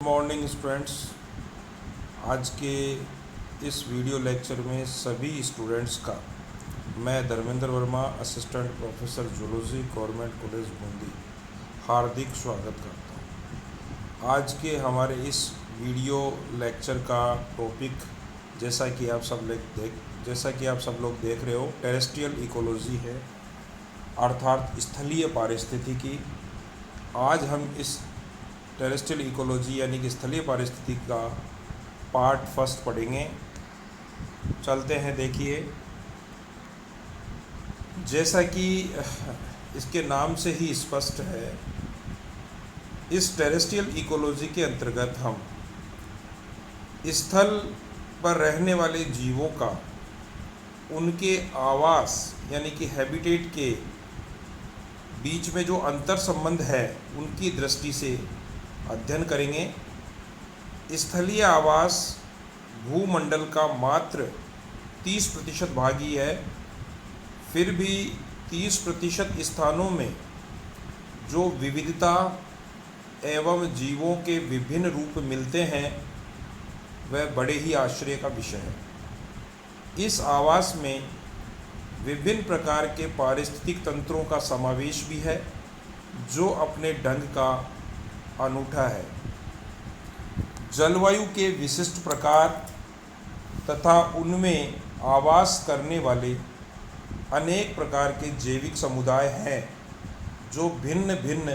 Morning students. आज के इस वीडियो लेक्चर में सभी स्टूडेंट्स का मैं Dharmendra Verma, assistant professor zoology, government college Bundi, हार्दिक स्वागत करता हूँ। आज के हमारे इस वीडियो लेक्चर का टॉपिक जैसा कि आप सब लोग देख रहे हो, टेरेस्ट्रियल इकोलॉजी है, अर्थात स्थलीय पारिस्थितिकी। आज हम इस टेरेस्ट्रियल इकोलॉजी यानी कि स्थलीय पारिस्थितिकी का पार्ट फर्स्ट पढ़ेंगे। चलते हैं। देखिए, जैसा कि इसके नाम से ही स्पष्ट है, इस टेरेस्ट्रियल इकोलॉजी के अंतर्गत हम स्थल पर रहने वाले जीवों का उनके आवास यानी कि हैबिटेट के बीच में जो अंतर संबंध है उनकी दृष्टि से अध्ययन करेंगे। स्थलीय आवास भूमंडल का मात्र 30% भाग ही है, फिर भी 30% स्थानों में जो विविधता एवं जीवों के विभिन्न रूप मिलते हैं वह बड़े ही आश्चर्य का विषय है। इस आवास में विभिन्न प्रकार के पारिस्थितिक तंत्रों का समावेश भी है जो अपने ढंग का अनूठा है। जलवायु के विशिष्ट प्रकार तथा उनमें आवास करने वाले अनेक प्रकार के जैविक समुदाय हैं जो भिन्न भिन्न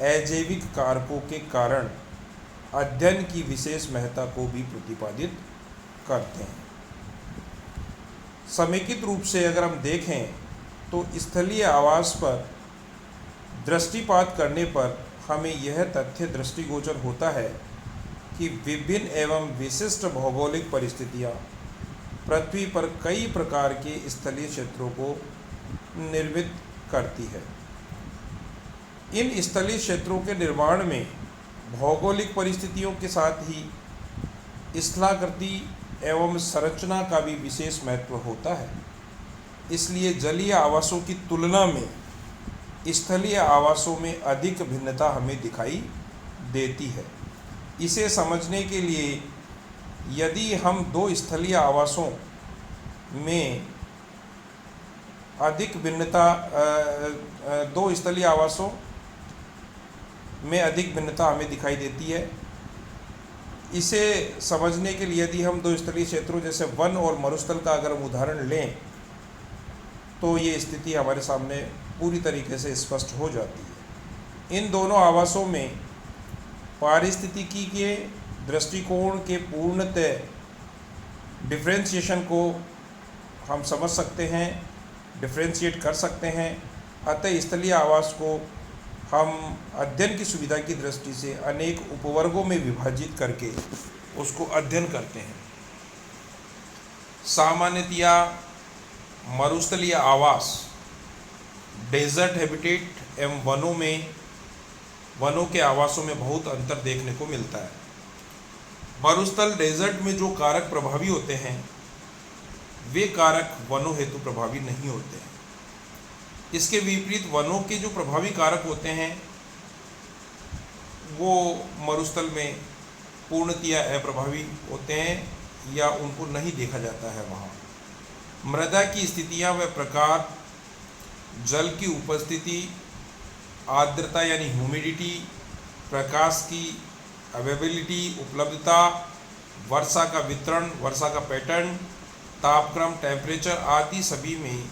अजैविक कारकों के कारण अध्ययन की विशेष महत्ता को भी प्रतिपादित करते हैं। समेकित रूप से अगर हम देखें तो स्थलीय आवास पर दृष्टिपात करने पर हमें यह तथ्य दृष्टिगोचर होता है कि विभिन्न एवं विशिष्ट भौगोलिक परिस्थितियां पृथ्वी पर कई प्रकार के स्थलीय क्षेत्रों को निर्मित करती है। इन स्थलीय क्षेत्रों के निर्माण में भौगोलिक परिस्थितियों के साथ ही स्थलाकृति एवं संरचना का भी विशेष महत्व होता है। इसलिए जलीय आवासों की तुलना में स्थलीय आवासों में अधिक भिन्नता हमें दिखाई देती है। इसे समझने के लिए यदि हम दो स्थलीय आवासों में अधिक भिन्नता हमें दिखाई देती है, इसे समझने के लिए यदि हम दो स्थलीय क्षेत्रों जैसे वन और मरुस्थल का अगर हम उदाहरण लें तो ये स्थिति हमारे सामने पूरी तरीके से स्पष्ट हो जाती है। इन दोनों आवासों में पारिस्थितिकी के दृष्टिकोण के पूर्णतः डिफरेंशिएशन को हम समझ सकते हैं, डिफरेंशिएट कर सकते हैं। अतः स्थलीय आवास को हम अध्ययन की सुविधा की दृष्टि से अनेक उपवर्गों में विभाजित करके उसको अध्ययन करते हैं। सामान्यतया मरुस्थलीय आवास डेजर्ट हैबिटेट एवं वनों के आवासों में बहुत अंतर देखने को मिलता है। मरुस्थल डेजर्ट में जो कारक प्रभावी होते हैं वे कारक वनों हेतु प्रभावी नहीं होते हैं। इसके विपरीत वनों के जो प्रभावी कारक होते हैं वो मरुस्थल में पूर्णतया अप्रभावी होते हैं या उनको नहीं देखा जाता है। वहाँ मृदा की स्थितियाँ व प्रकार, जल की उपस्थिति, आर्द्रता यानी ह्यूमिडिटी, प्रकाश की अवेलेबिलिटी, उपलब्धता, वर्षा का वितरण, वर्षा का पैटर्न, तापक्रम, टेम्परेचर आदि सभी में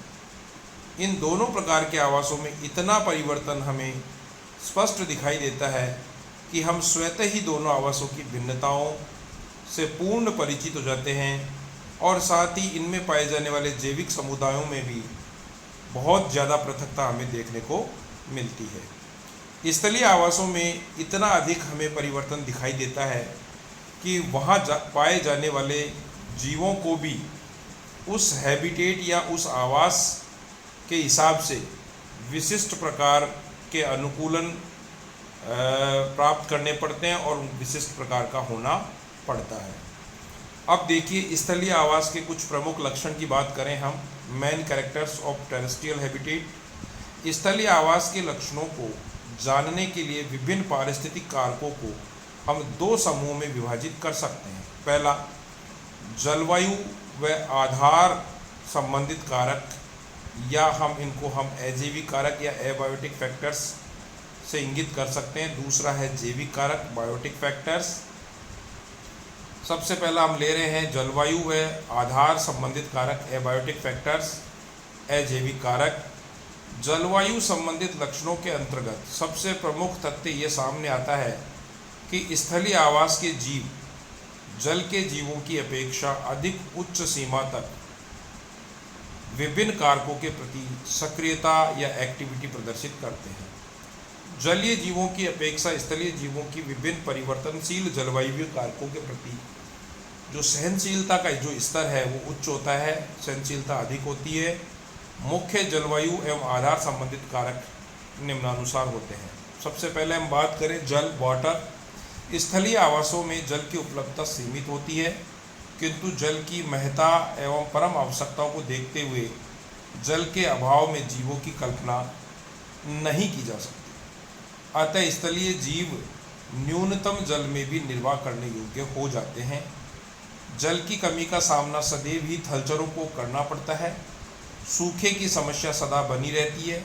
इन दोनों प्रकार के आवासों में इतना परिवर्तन हमें स्पष्ट दिखाई देता है कि हम स्वतः ही दोनों आवासों की भिन्नताओं से पूर्ण परिचित हो जाते हैं और साथ ही इनमें पाए जाने वाले जैविक समुदायों में भी बहुत ज़्यादा पृथकता हमें देखने को मिलती है। स्थलीय आवासों में इतना अधिक हमें परिवर्तन दिखाई देता है कि वहाँ पाए जाने वाले जीवों को भी उस हैबिटेट या उस आवास के हिसाब से विशिष्ट प्रकार के अनुकूलन प्राप्त करने पड़ते हैं और विशिष्ट प्रकार का होना पड़ता है। अब देखिए, स्थलीय आवास के कुछ प्रमुख लक्षण की बात करें हम, main characters of terrestrial habitat. स्थलीय आवास के लक्षणों को जानने के लिए विभिन्न पारिस्थितिक कारकों को हम दो समूह में विभाजित कर सकते हैं। पहला, जलवायु व आधार संबंधित कारक, या हम अजैविक कारक या एबायोटिक फैक्टर्स से इंगित कर सकते हैं। दूसरा है जैविक कारक, बायोटिक फैक्टर्स। सबसे पहला हम ले रहे हैं जलवायु व आधार संबंधित कारक, एबायोटिक फैक्टर्स, अजैविक कारक। जलवायु संबंधित लक्षणों के अंतर्गत सबसे प्रमुख तथ्य ये सामने आता है कि स्थलीय आवास के जीव जल के जीवों की अपेक्षा अधिक उच्च सीमा तक विभिन्न कारकों के प्रति सक्रियता या एक्टिविटी प्रदर्शित करते हैं। जलीय जीवों की अपेक्षा स्थलीय जीवों की विभिन्न परिवर्तनशील जलवायु कारकों के प्रति जो सहनशीलता का जो स्तर है वो उच्च होता है, सहनशीलता अधिक होती है। मुख्य जलवायु एवं आधार संबंधित कारक निम्नानुसार होते हैं। सबसे पहले हम बात करें जल, वाटर। स्थलीय आवासों में जल की उपलब्धता सीमित होती है, किंतु जल की महत्ता एवं परम आवश्यकताओं को देखते हुए जल के अभाव में जीवों की कल्पना नहीं की जा सकती। अतः स्थलीय जीव न्यूनतम जल में भी निर्वाह करने योग्य हो जाते हैं। जल की कमी का सामना सदैव ही थलचरों को करना पड़ता है। सूखे की समस्या सदा बनी रहती है।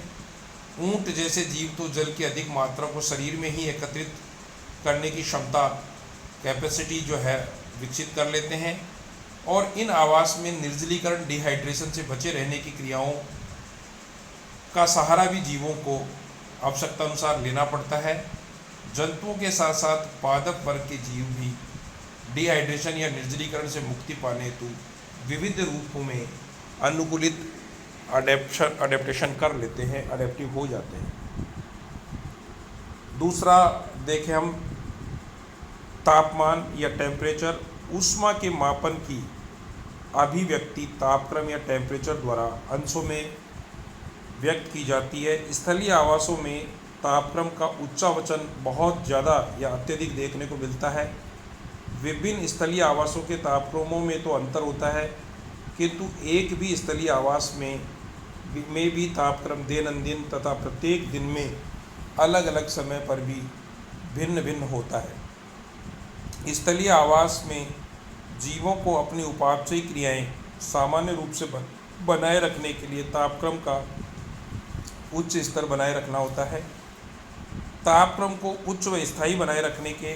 ऊंट जैसे जीव तो जल की अधिक मात्रा को शरीर में ही एकत्रित करने की क्षमता, कैपेसिटी जो है विकसित कर लेते हैं, और इन आवास में निर्जलीकरण, डिहाइड्रेशन से बचे रहने की क्रियाओं का सहारा भी जीवों को आवश्यकता अनुसार लेना पड़ता है। जंतुओं के साथ साथ पादप वर्ग के जीव भी डिहाइड्रेशन या निर्जलीकरण से मुक्ति पाने हेतु विविध रूपों में अनुकूलित अडेप्टेशन कर लेते हैं, अडेप्टिव हो जाते हैं। दूसरा देखें हम तापमान या टेम्परेचर। ऊष्मा के मापन की अभिव्यक्ति तापक्रम या टेम्परेचर द्वारा अंशों में व्यक्त की जाती है। स्थलीय आवासों में तापक्रम का उच्चावचन बहुत ज़्यादा या अत्यधिक देखने को मिलता है। विभिन्न स्थलीय आवासों के तापक्रमों में तो अंतर होता है, किंतु एक भी स्थलीय आवास में भी तापक्रम दैनंदिन तथा प्रत्येक दिन में अलग अलग समय पर भी भिन्न भिन्न होता है। स्थलीय आवास में जीवों को अपनी उपापचयी क्रियाएं सामान्य रूप से बनाए रखने के लिए तापक्रम का उच्च स्तर बनाए रखना होता है। तापक्रम को उच्च व स्थायी बनाए रखने के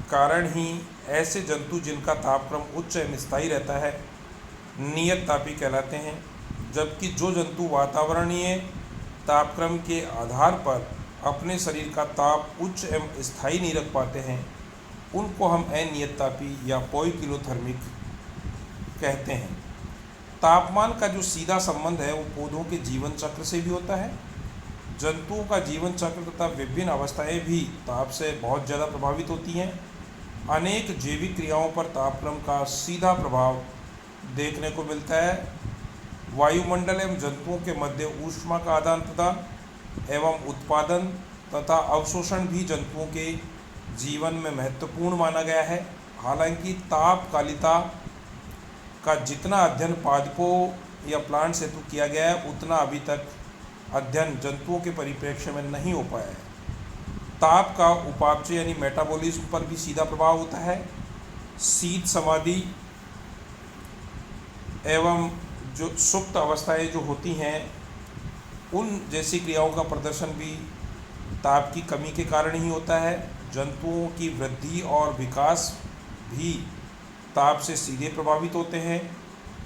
कारण ही ऐसे जंतु जिनका तापक्रम उच्च एवं स्थायी रहता है नियत तापी कहलाते हैं, जबकि जो जंतु वातावरणीय तापक्रम के आधार पर अपने शरीर का ताप उच्च एवं स्थायी नहीं रख पाते हैं उनको हम अनियत तापी या पोइकिलोथर्मिक कहते हैं। तापमान का जो सीधा संबंध है वो पौधों के जीवन चक्र से भी होता है। जंतुओं का जीवन चक्र तथा विभिन्न अवस्थाएं भी ताप से बहुत ज़्यादा प्रभावित होती हैं। अनेक जैविक क्रियाओं पर तापक्रम का सीधा प्रभाव देखने को मिलता है। वायुमंडल एवं जंतुओं के मध्य ऊष्मा का आदान प्रदान एवं उत्पादन तथा अवशोषण भी जंतुओं के जीवन में महत्वपूर्ण माना गया है। हालांकि तापकालिता का जितना अध्ययन पादपों या प्लांट हेतु किया गया है उतना अभी तक अध्ययन जंतुओं के परिप्रेक्ष्य में नहीं हो पाया है। ताप का उपापचय यानी मेटाबॉलिज्म पर भी सीधा प्रभाव होता है। शीत समाधि एवं जो सुप्त अवस्थाएं जो होती हैं उन जैसी क्रियाओं का प्रदर्शन भी ताप की कमी के कारण ही होता है। जंतुओं की वृद्धि और विकास भी ताप से सीधे प्रभावित होते हैं।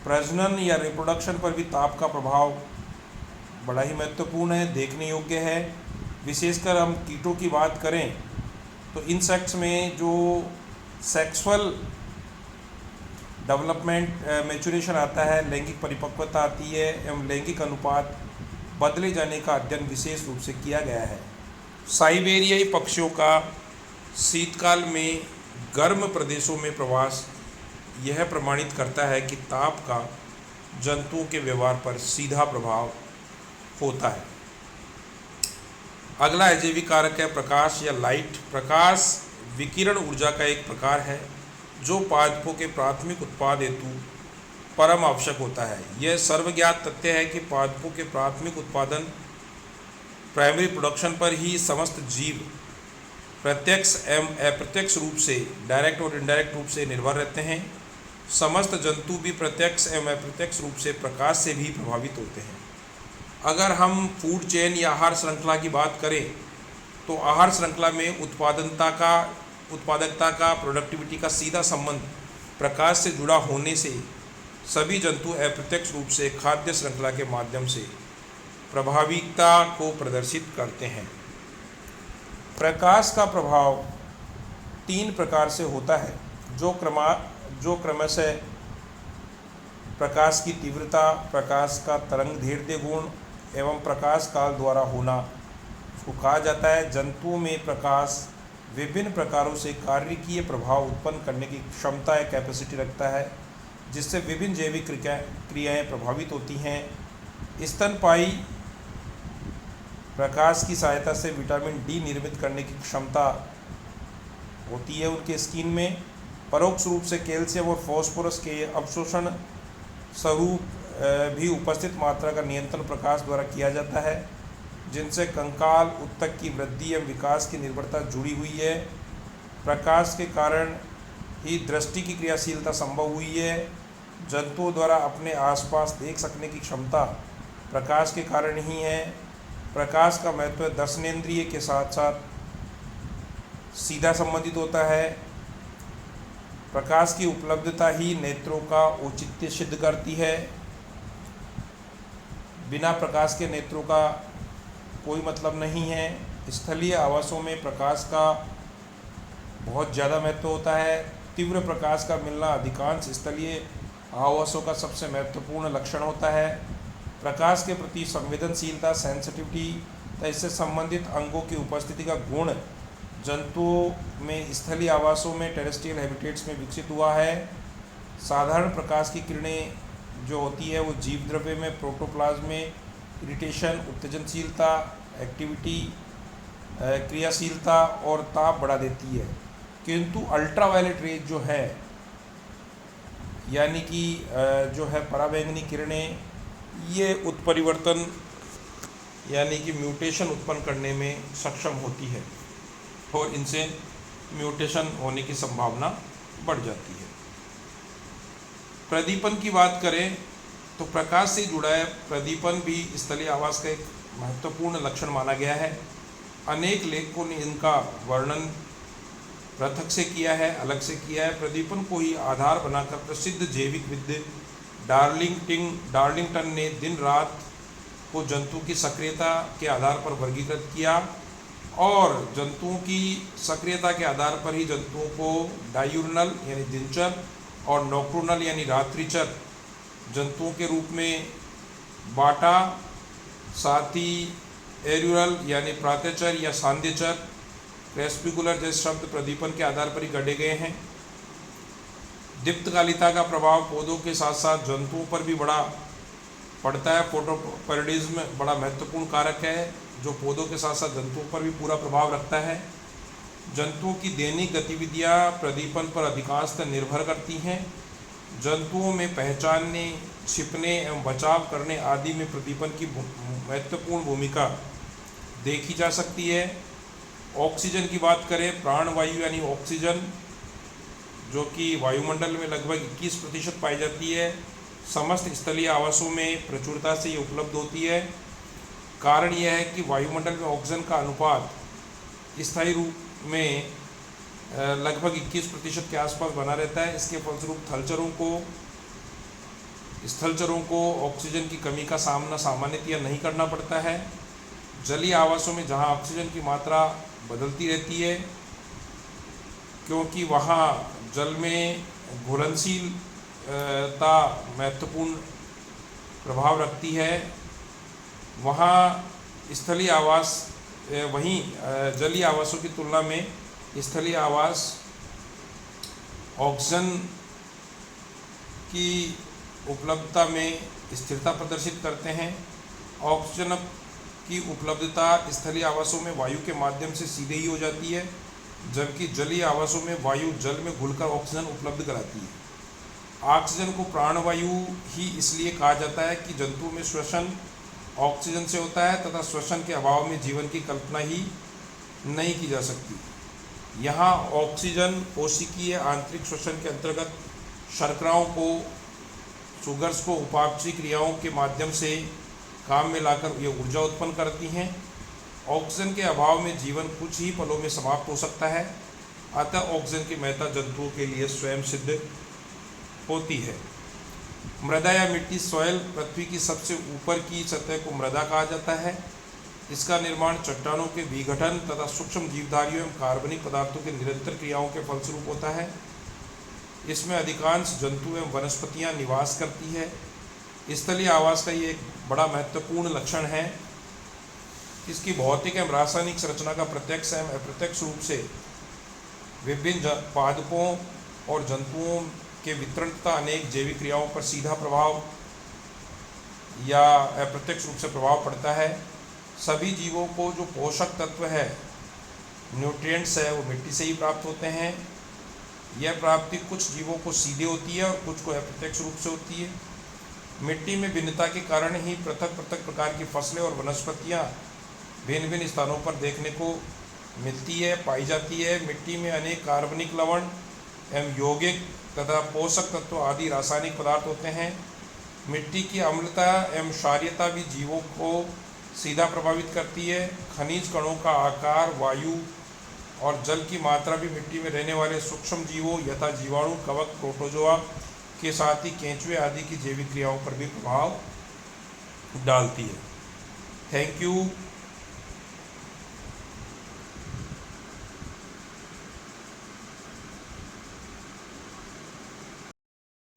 प्रजनन या रिप्रोडक्शन पर भी ताप का प्रभाव बड़ा ही महत्वपूर्ण है, देखने योग्य है। विशेषकर हम कीटों की बात करें तो इंसेक्ट्स में जो सेक्सुअल डेवलपमेंट मैच्योरेशन आता है, लैंगिक परिपक्वता आती है एवं लैंगिक अनुपात बदले जाने का अध्ययन विशेष रूप से किया गया है। साइबेरियाई पक्षियों का शीतकाल में गर्म प्रदेशों में प्रवास यह प्रमाणित करता है कि ताप का जंतुओं के व्यवहार पर सीधा प्रभाव होता है। अगला अजैविक कारक है प्रकाश या लाइट। प्रकाश विकिरण ऊर्जा का एक प्रकार है जो पादपों के प्राथमिक उत्पाद हेतु परम आवश्यक होता है। यह सर्वज्ञात तथ्य है कि पादपों के प्राथमिक उत्पादन प्राइमरी प्रोडक्शन पर ही समस्त जीव प्रत्यक्ष एवं अप्रत्यक्ष रूप से, डायरेक्ट और इनडायरेक्ट रूप से निर्भर रहते हैं। समस्त जंतु भी प्रत्यक्ष एवं अप्रत्यक्ष रूप से प्रकाश से भी प्रभावित होते हैं। अगर हम फूड चेन या आहार श्रृंखला की बात करें तो आहार श्रृंखला में उत्पादकता का, प्रोडक्टिविटी का सीधा संबंध प्रकाश से जुड़ा होने से सभी जंतु अप्रत्यक्ष रूप से खाद्य श्रृंखला के माध्यम से प्रभाविकता को प्रदर्शित करते हैं। प्रकाश का प्रभाव 3 प्रकार से होता है, जो क्रमशः प्रकाश की तीव्रता, प्रकाश का तरंग दैर्ध्य गुण एवं प्रकाश काल द्वारा होना उसको कहा जाता है। जंतुओं में प्रकाश विभिन्न प्रकारों से कार्यकीय प्रभाव उत्पन्न करने की क्षमता या कैपेसिटी रखता है, जिससे विभिन्न जैविक क्रियाएं प्रभावित होती हैं। स्तनपायी प्रकाश की सहायता से विटामिन डी निर्मित करने की क्षमता होती है उनके स्किन में। परोक्ष रूप से कैल्शियम और फास्फोरस के अवशोषण स्वरूप भी उपस्थित मात्रा का नियंत्रण प्रकाश द्वारा किया जाता है, जिनसे कंकाल उत्तक की वृद्धि एवं विकास की निर्भरता जुड़ी हुई है। प्रकाश के कारण ही दृष्टि की क्रियाशीलता संभव हुई है। जंतुओं द्वारा अपने आसपास देख सकने की क्षमता प्रकाश के कारण ही है। प्रकाश का महत्व दर्शनेंद्रिय के साथ साथ सीधा संबंधित होता है। प्रकाश की उपलब्धता ही नेत्रों का औचित्य सिद्ध करती है। बिना प्रकाश के नेत्रों का कोई मतलब नहीं है। स्थलीय आवासों में प्रकाश का बहुत ज़्यादा महत्व होता है। तीव्र प्रकाश का मिलना अधिकांश स्थलीय आवासों का सबसे महत्वपूर्ण लक्षण होता है। प्रकाश के प्रति संवेदनशीलता, सेंसिटिविटी तथा इससे संबंधित अंगों की उपस्थिति का गुण जंतुओं में स्थलीय आवासों में, टेरेस्ट्रियल हैबिटेट्स में विकसित हुआ है। साधारण प्रकाश की किरणें जो होती है वो जीव द्रव्य में, प्रोटोप्लाज्म में इरिटेशन, उत्तेजनशीलता, एक्टिविटी, क्रियाशीलता और ताप बढ़ा देती है। किंतु अल्ट्रावायलेट रेज जो है, यानी कि जो है पराबैंगनी किरणें, ये उत्परिवर्तन यानी कि म्यूटेशन उत्पन्न करने में सक्षम होती है और इनसे म्यूटेशन होने की संभावना बढ़ जाती है। प्रदीपन की बात करें तो प्रकाश से जुड़ा है प्रदीपन भी स्थलीय आवास का एक महत्वपूर्ण लक्षण माना गया है। अनेक लेखकों ने इनका वर्णन पृथक से किया है, अलग से किया है। प्रदीपन को ही आधार बनाकर प्रसिद्ध जैविकविद डार्लिंगटन ने दिन रात को जंतु की सक्रियता के आधार पर वर्गीकृत किया और जंतुओं की सक्रियता के आधार पर ही जंतुओं को डायूर्नल यानी दिनचर और नॉक्टर्नल यानी रात्रिचर जंतुओं के रूप में बाटा। साथ ही एरियल यानी प्रातःचर या सांध्यचर, क्रेस्पिकुलर जैसे शब्द प्रदीपन के आधार पर ही गढ़े गए हैं। दीप्तकालिता का प्रभाव पौधों के साथ साथ जंतुओं पर भी बड़ा पड़ता है। फोटोपैरेडिज्म बड़ा महत्वपूर्ण कारक है जो पौधों के साथ साथ जंतुओं पर भी पूरा प्रभाव रखता है। जंतुओं की दैनिक गतिविधियां प्रदीपन पर अधिकांशतः निर्भर करती हैं। जंतुओं में पहचानने, छिपने एवं बचाव करने आदि में प्रदीपन की महत्वपूर्ण भूमिका देखी जा सकती है। ऑक्सीजन की बात करें, प्राणवायु यानी ऑक्सीजन जो कि वायुमंडल में लगभग 21% पाई जाती है, समस्त स्थलीय आवासों में प्रचुरता से ये उपलब्ध होती है। कारण यह है कि वायुमंडल में ऑक्सीजन का अनुपात स्थायी रूप में लगभग 21% के आसपास बना रहता है। इसके फलस्वरूप स्थलचरों को ऑक्सीजन की कमी का सामना सामान्यतया नहीं करना पड़ता है। जलीय आवासों में जहां ऑक्सीजन की मात्रा बदलती रहती है क्योंकि वहां जल में घुलनशीलता महत्वपूर्ण प्रभाव रखती है, वहाँ स्थलीय आवास वहीं जलीय आवासों की तुलना में स्थलीय आवास ऑक्सीजन की उपलब्धता में स्थिरता प्रदर्शित करते हैं। ऑक्सीजन की उपलब्धता स्थलीय आवासों में वायु के माध्यम से सीधे ही हो जाती है, जबकि जलीय आवासों में वायु जल में घुलकर ऑक्सीजन उपलब्ध कराती है। ऑक्सीजन को प्राणवायु ही इसलिए कहा जाता है कि जंतु में श्वसन ऑक्सीजन से होता है तथा श्वसन के अभाव में जीवन की कल्पना ही नहीं की जा सकती। यहाँ ऑक्सीजन कोशिकीय आंतरिक श्वसन के अंतर्गत शर्कराओं को, शुगर्स को उपापचयी क्रियाओं के माध्यम से काम में लाकर ये ऊर्जा उत्पन्न करती हैं। ऑक्सीजन के अभाव में जीवन कुछ ही पलों में समाप्त हो सकता है, अतः ऑक्सीजन की महत्ता जंतुओं के लिए स्वयं सिद्ध होती है। मृदा या मिट्टी सॉइल पृथ्वी की सबसे ऊपर की सतह को मृदा कहा जाता है। इसका निर्माण चट्टानों के विघटन तथा सूक्ष्म जीवधारियों एवं कार्बनिक पदार्थों के निरंतर क्रियाओं के फलस्वरूप होता है। इसमें अधिकांश जंतु एवं वनस्पतियां निवास करती है। स्थलीय आवास का ये एक बड़ा महत्वपूर्ण लक्षण है। इसकी भौतिक एवं रासायनिक संरचना का प्रत्यक्ष एवं अप्रत्यक्ष रूप से विभिन्न पादपों और जंतुओं के वितरण तथा अनेक जैविक क्रियाओं पर सीधा प्रभाव या अप्रत्यक्ष रूप से प्रभाव पड़ता है। सभी जीवों को जो पोषक तत्व है, न्यूट्रिएंट्स है, वो मिट्टी से ही प्राप्त होते हैं। यह प्राप्ति कुछ जीवों को सीधे होती है और कुछ को अप्रत्यक्ष रूप से होती है। मिट्टी में भिन्नता के कारण ही पृथक पृथक प्रकार की फसलें और वनस्पतियाँ भिन्न भिन्न स्थानों पर देखने को मिलती है, पाई जाती है। मिट्टी में अनेक कार्बनिक लवण एवं यौगिक तथा पोषक तत्व आदि रासायनिक पदार्थ होते हैं। मिट्टी की अम्लता एवं क्षारीयता भी जीवों को सीधा प्रभावित करती है। खनिज कणों का आकार, वायु और जल की मात्रा भी मिट्टी में रहने वाले सूक्ष्म जीवों यथा जीवाणु, कवक, प्रोटोजोआ के साथ ही केंचुए आदि की जैविक क्रियाओं पर भी प्रभाव डालती है। Thank you.